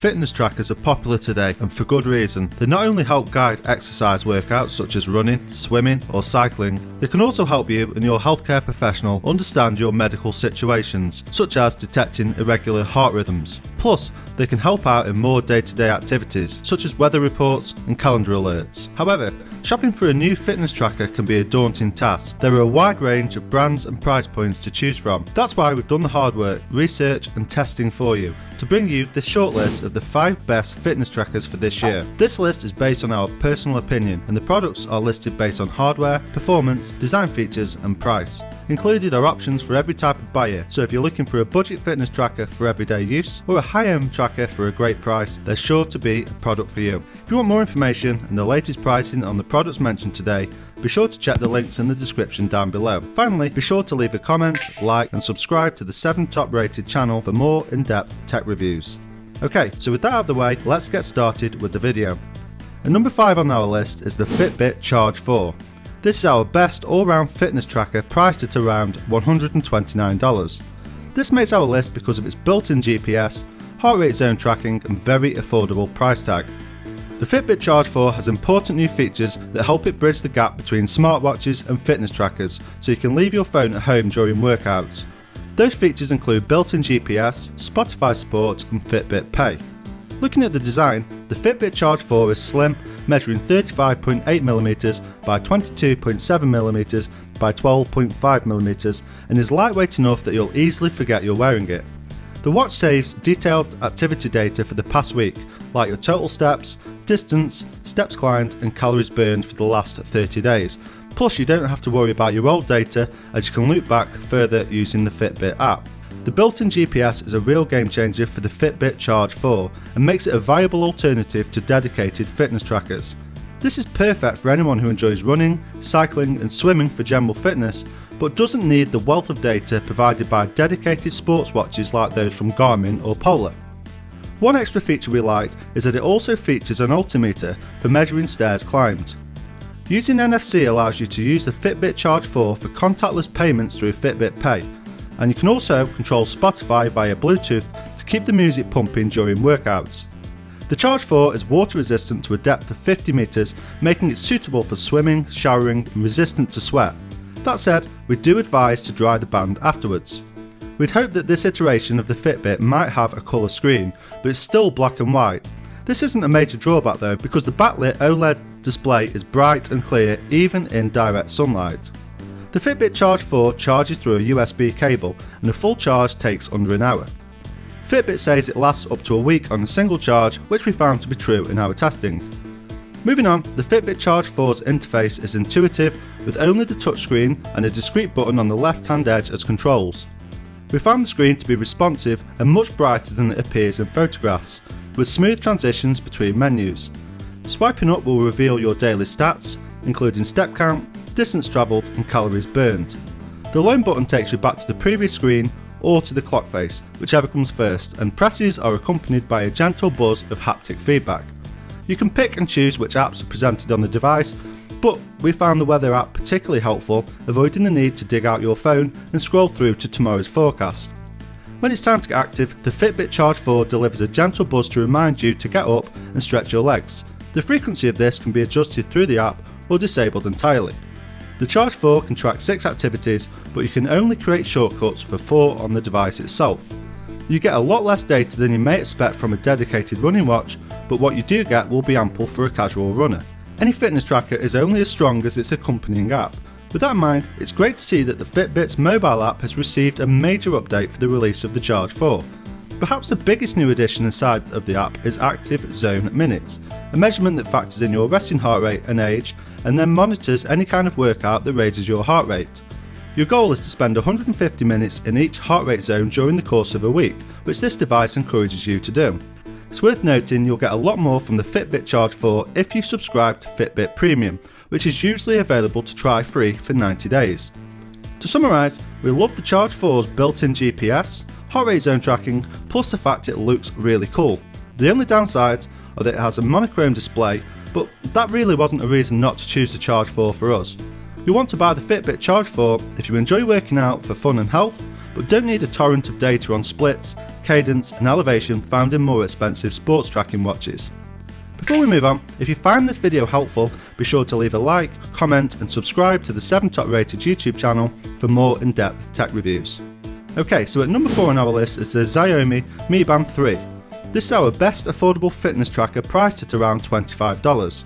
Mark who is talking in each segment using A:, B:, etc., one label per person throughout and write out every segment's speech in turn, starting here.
A: Fitness trackers are popular today, and for good reason. They not only help guide exercise workouts such as running, swimming or cycling, they can also help you and your healthcare professional understand your medical situations, such as detecting irregular heart rhythms. Plus, they can help out in more day-to-day activities, such as weather reports and calendar alerts. However, shopping for a new fitness tracker can be a daunting task. There are a wide range of brands and price points to choose from. That's why we've done the hard work, research and testing for you, to bring you this short list of the 5 best fitness trackers for this year. This list is based on our personal opinion, and the products are listed based on hardware, performance, design features and price. Included are options for every type of buyer, so if you're looking for a budget fitness tracker for everyday use, or a high-end tracker for a great price, there's sure to be a product for you. If you want more information and the latest pricing on the products mentioned today, be sure to check the links in the description down below. Finally, be sure to leave a comment, like and subscribe to the 7 top rated channel for more in-depth tech reviews. Okay, so with that out of the way, let's get started with the video. At number 5 on our list is the Fitbit Charge 4. This is our best all-round fitness tracker priced at around $129. This makes our list because of its built-in GPS, heart rate zone tracking and very affordable price tag. The Fitbit Charge 4 has important new features that help it bridge the gap between smartwatches and fitness trackers, so you can leave your phone at home during workouts. Those features include built-in GPS, Spotify support and Fitbit Pay. Looking at the design, the Fitbit Charge 4 is slim, measuring 35.8mm by 22.7mm by 12.5mm and is lightweight enough that you'll easily forget you're wearing it. The watch saves detailed activity data for the past week, like your total steps, distance, steps climbed and calories burned for the last 30 days. Plus you don't have to worry about your old data, as you can loop back further using the Fitbit app. The built-in GPS is a real game changer for the Fitbit Charge 4 and makes it a viable alternative to dedicated fitness trackers. This is perfect for anyone who enjoys running, cycling and swimming for general fitness, but doesn't need the wealth of data provided by dedicated sports watches like those from Garmin or Polar. One extra feature we liked is that it also features an altimeter for measuring stairs climbed. Using NFC allows you to use the Fitbit Charge 4 for contactless payments through Fitbit Pay, and you can also control Spotify via Bluetooth to keep the music pumping during workouts. The Charge 4 is water resistant to a depth of 50 meters, making it suitable for swimming, showering and resistant to sweat. That said, we do advise to dry the band afterwards. We'd hope that this iteration of the Fitbit might have a colour screen, but it's still black and white. This isn't a major drawback though, because the backlit OLED display is bright and clear even in direct sunlight. The Fitbit Charge 4 charges through a USB cable and a full charge takes under an hour. Fitbit says it lasts up to a week on a single charge, which we found to be true in our testing. Moving on, the Fitbit Charge 4's interface is intuitive, with only the touchscreen and a discrete button on the left-hand edge as controls. We found the screen to be responsive and much brighter than it appears in photographs, with smooth transitions between menus. Swiping up will reveal your daily stats, including step count, distance travelled and calories burned. The loan button takes you back to the previous screen or to the clock face, whichever comes first, and presses are accompanied by a gentle buzz of haptic feedback. You can pick and choose which apps are presented on the device, but we found the weather app particularly helpful, avoiding the need to dig out your phone and scroll through to tomorrow's forecast. When it's time to get active, the Fitbit Charge 4 delivers a gentle buzz to remind you to get up and stretch your legs. The frequency of this can be adjusted through the app or disabled entirely. The Charge 4 can track 6 activities, but you can only create shortcuts for 4 on the device itself. You get a lot less data than you may expect from a dedicated running watch, but what you do get will be ample for a casual runner. Any fitness tracker is only as strong as its accompanying app. With that in mind, it's great to see that the Fitbit's mobile app has received a major update for the release of the Charge 4. Perhaps the biggest new addition inside of the app is Active Zone Minutes, a measurement that factors in your resting heart rate and age, and then monitors any kind of workout that raises your heart rate. Your goal is to spend 150 minutes in each heart rate zone during the course of a week, which this device encourages you to do. It's worth noting you'll get a lot more from the Fitbit Charge 4 if you subscribe to Fitbit Premium, which is usually available to try free for 90 days. To summarise, we love the Charge 4's built-in GPS, heart rate zone tracking, plus the fact it looks really cool. The only downsides are that it has a monochrome display, but that really wasn't a reason not to choose the Charge 4 for us. You'll want to buy the Fitbit Charge 4 if you enjoy working out for fun and health, but don't need a torrent of data on splits, cadence and elevation found in more expensive sports tracking watches. Before we move on, if you find this video helpful, be sure to leave a like, comment and subscribe to the 7 Top Rated YouTube channel for more in-depth tech reviews. Okay, so at number 4 on our list is the Xiaomi Mi Band 3. This is our best affordable fitness tracker priced at around $25.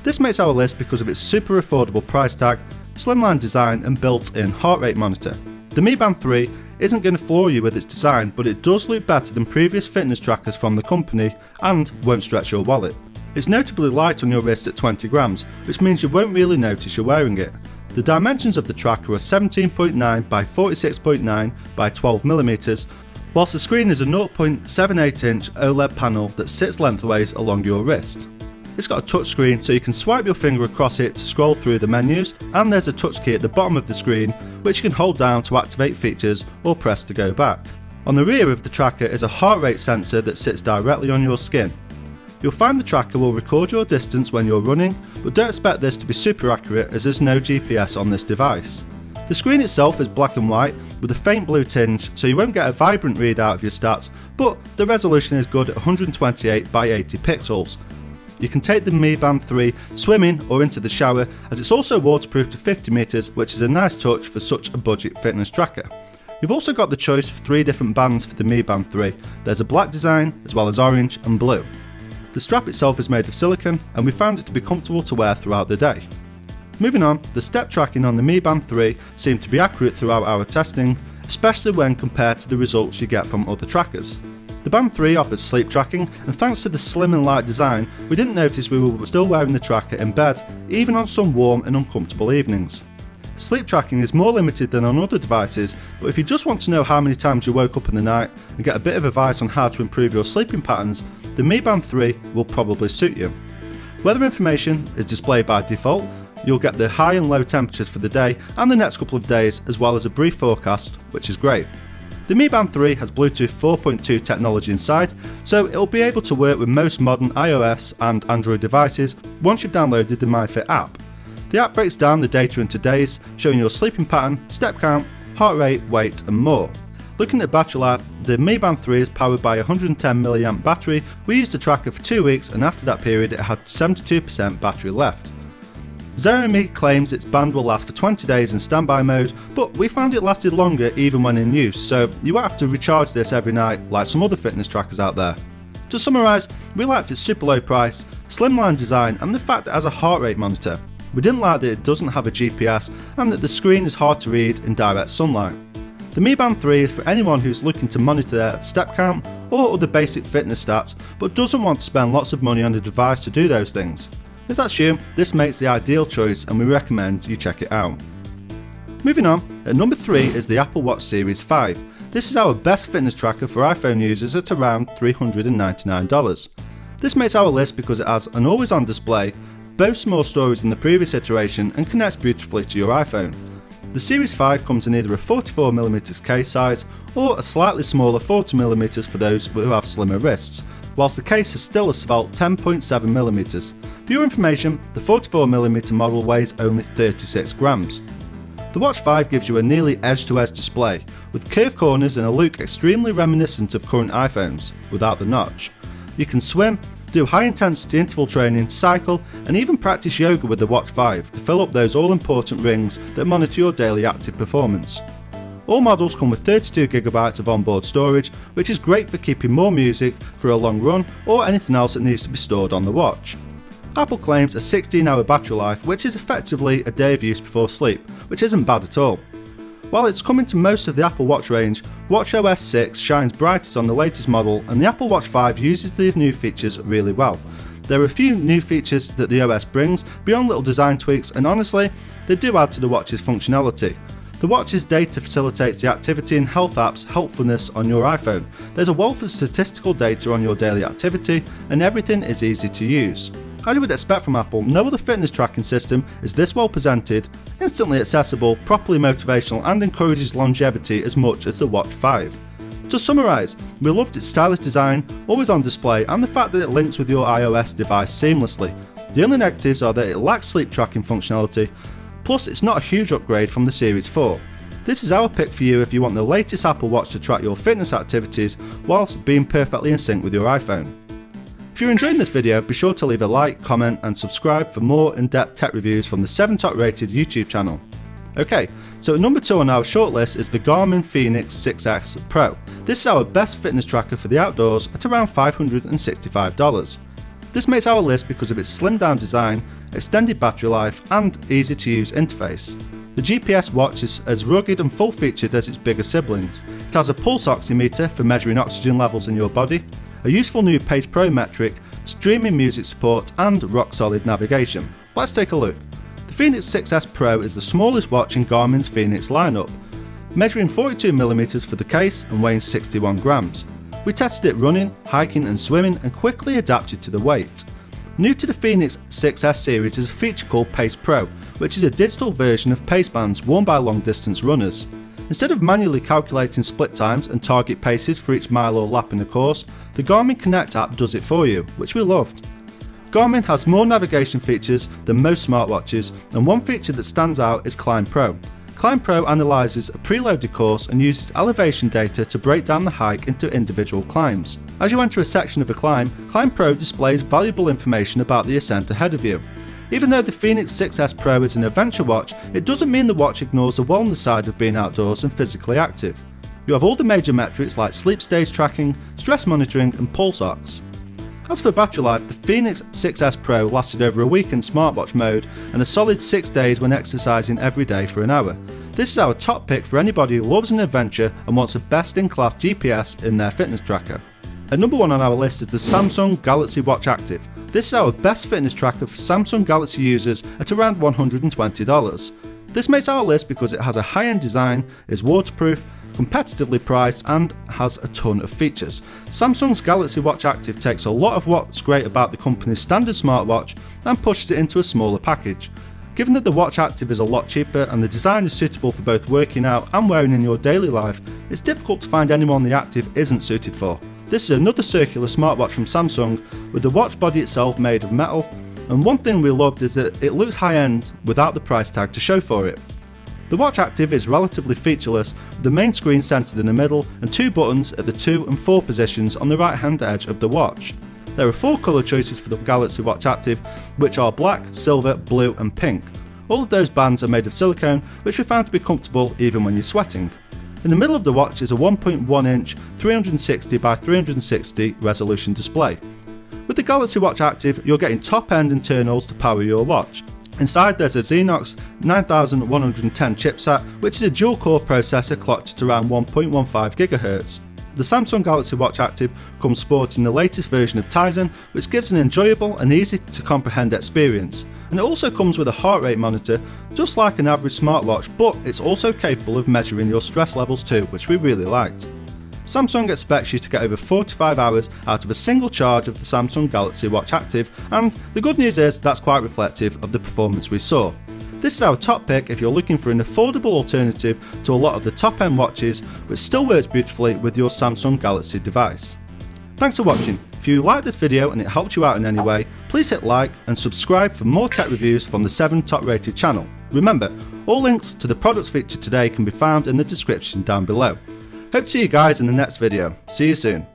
A: This makes our list because of its super affordable price tag, slimline design and built-in heart rate monitor. The Mi Band 3 isn't going to floor you with its design, but it does look better than previous fitness trackers from the company and won't stretch your wallet. It's notably light on your wrist at 20 grams, which means you won't really notice you're wearing it. The dimensions of the tracker are 17.9 by 46.9 by 12mm, whilst the screen is a 0.78 inch OLED panel that sits lengthways along your wrist. It's got a touchscreen so you can swipe your finger across it to scroll through the menus, and there's a touch key at the bottom of the screen which you can hold down to activate features or press to go back. On the rear of the tracker is a heart rate sensor that sits directly on your skin. You'll find the tracker will record your distance when you're running, but don't expect this to be super accurate as there's no GPS on this device. The screen itself is black and white with a faint blue tinge, so you won't get a vibrant readout of your stats, but the resolution is good at 128 by 80 pixels. You can take the Mi Band 3 swimming or into the shower, as it's also waterproof to 50 meters, which is a nice touch for such a budget fitness tracker. You've also got the choice of 3 different bands for the Mi Band 3. There's a black design as well as orange and blue. The strap itself is made of silicone and we found it to be comfortable to wear throughout the day. Moving on, the step tracking on the Mi Band 3 seemed to be accurate throughout our testing, especially when compared to the results you get from other trackers. The Band 3 offers sleep tracking, and thanks to the slim and light design, we didn't notice we were still wearing the tracker in bed, even on some warm and uncomfortable evenings. Sleep tracking is more limited than on other devices, but if you just want to know how many times you woke up in the night and get a bit of advice on how to improve your sleeping patterns, the Mi Band 3 will probably suit you. Weather information is displayed by default. You'll get the high and low temperatures for the day and the next couple of days, as well as a brief forecast, which is great. The Mi Band 3 has Bluetooth 4.2 technology inside, so it'll be able to work with most modern iOS and Android devices once you've downloaded the MyFit app. The app breaks down the data into days, showing your sleeping pattern, step count, heart rate, weight and more. Looking at battery life, the Mi Band 3 is powered by a 110 mAh battery. We used the tracker for 2 weeks and after that period it had 72% battery left. Xiaomi claims its band will last for 20 days in standby mode, but we found it lasted longer even when in use, so you won't have to recharge this every night like some other fitness trackers out there. To summarise, we liked its super low price, slimline design and the fact it has a heart rate monitor. We didn't like that it doesn't have a GPS and that the screen is hard to read in direct sunlight. The Mi Band 3 is for anyone who's looking to monitor their step count or other basic fitness stats, but doesn't want to spend lots of money on a device to do those things. If that's you, this makes the ideal choice and we recommend you check it out. Moving on, at number 3 is the Apple Watch Series 5. This is our best fitness tracker for iPhone users at around $399. This makes our list because it has an always-on display, boasts more storage than the previous iteration and connects beautifully to your iPhone. The Series 5 comes in either a 44mm case size or a slightly smaller 40mm for those who have slimmer wrists, whilst the case is still a svelte 10.7mm. For your information, the 44mm model weighs only 36 grams. The Watch 5 gives you a nearly edge-to-edge display, with curved corners and a look extremely reminiscent of current iPhones, without the notch. You can swim, do high-intensity interval training, cycle, and even practice yoga with the Watch 5 to fill up those all-important rings that monitor your daily active performance. All models come with 32GB of onboard storage, which is great for keeping more music for a long run or anything else that needs to be stored on the watch. Apple claims a 16-hour battery life, which is effectively a day of use before sleep, which isn't bad at all. While it's coming to most of the Apple Watch range, watchOS 6 shines brightest on the latest model and the Apple Watch 5 uses the new features really well. There are a few new features that the OS brings beyond little design tweaks, and honestly, they do add to the watch's functionality. The watch's data facilitates the activity and health app's helpfulness on your iPhone. There's a wealth of statistical data on your daily activity and everything is easy to use. As you would expect from Apple, no other fitness tracking system is this well presented, instantly accessible, properly motivational and encourages longevity as much as the Watch 5. To summarise, we loved its stylish design, always on display and the fact that it links with your iOS device seamlessly. The only negatives are that it lacks sleep tracking functionality, plus it's not a huge upgrade from the Series 4. This is our pick for you if you want the latest Apple Watch to track your fitness activities whilst being perfectly in sync with your iPhone. If you're enjoying this video, be sure to leave a like, comment and subscribe for more in-depth tech reviews from the 7 Top Rated YouTube channel. Okay, so at number 2 on our shortlist is the Garmin Fenix 6S Pro. This is our best fitness tracker for the outdoors at around $565. This makes our list because of its slimmed down design, extended battery life and easy to use interface. The GPS watch is as rugged and full featured as its bigger siblings. It has a pulse oximeter for measuring oxygen levels in your body, a useful new Pace Pro metric, streaming music support and rock solid navigation. Let's take a look. The Fenix 6S Pro is the smallest watch in Garmin's Fenix lineup, measuring 42mm for the case and weighing 61 grams. We tested it running, hiking and swimming and quickly adapted to the weight. New to the Fenix 6S series is a feature called Pace Pro, which is a digital version of pace bands worn by long distance runners. Instead of manually calculating split times and target paces for each mile or lap in a course, the Garmin Connect app does it for you, which we loved. Garmin has more navigation features than most smartwatches, and one feature that stands out is Climb Pro. Climb Pro analyses a preloaded course and uses elevation data to break down the hike into individual climbs. As you enter a section of a climb, Climb Pro displays valuable information about the ascent ahead of you. Even though the Fenix 6S Pro is an adventure watch, it doesn't mean the watch ignores the wellness side of being outdoors and physically active. You have all the major metrics like sleep stage tracking, stress monitoring and pulse ox. As for battery life, the Fenix 6S Pro lasted over a week in smartwatch mode and a solid 6 days when exercising every day for an hour. This is our top pick for anybody who loves an adventure and wants a best-in-class GPS in their fitness tracker. At number 1 on our list is the Samsung Galaxy Watch Active. This is our best fitness tracker for Samsung Galaxy users at around $120. This makes our list because it has a high-end design, is waterproof, competitively priced and has a ton of features. Samsung's Galaxy Watch Active takes a lot of what's great about the company's standard smartwatch and pushes it into a smaller package. Given that the Watch Active is a lot cheaper and the design is suitable for both working out and wearing in your daily life, it's difficult to find anyone the Active isn't suited for. This is another circular smartwatch from Samsung with the watch body itself made of metal, and one thing we loved is that it looks high-end without the price tag to show for it. The Watch Active is relatively featureless, with the main screen centered in the middle and 2 buttons at the 2 and 4 positions on the right hand edge of the watch. There are 4 colour choices for the Galaxy Watch Active, which are black, silver, blue and pink. All of those bands are made of silicone, which we found to be comfortable even when you're sweating. In the middle of the watch is a 1.1 inch 360 by 360 resolution display. With the Galaxy Watch Active, you're getting top-end internals to power your watch. Inside there's a Exynos 9110 chipset, which is a dual-core processor clocked at around 1.15 GHz. The Samsung Galaxy Watch Active comes sporting the latest version of Tizen, which gives an enjoyable and easy to comprehend experience. And it also comes with a heart rate monitor, just like an average smartwatch, but it's also capable of measuring your stress levels too, which we really liked. Samsung expects you to get over 45 hours out of a single charge of the Samsung Galaxy Watch Active, and the good news is that's quite reflective of the performance we saw. This is our top pick if you're looking for an affordable alternative to a lot of the top-end watches, which still works beautifully with your Samsung Galaxy device. Thanks for watching. If you liked this video and it helped you out in any way, please hit like and subscribe for more tech reviews from the 7 Top Rated channel. Remember, all links to the products featured today can be found in the description down below. Hope to see you guys in the next video. See you soon.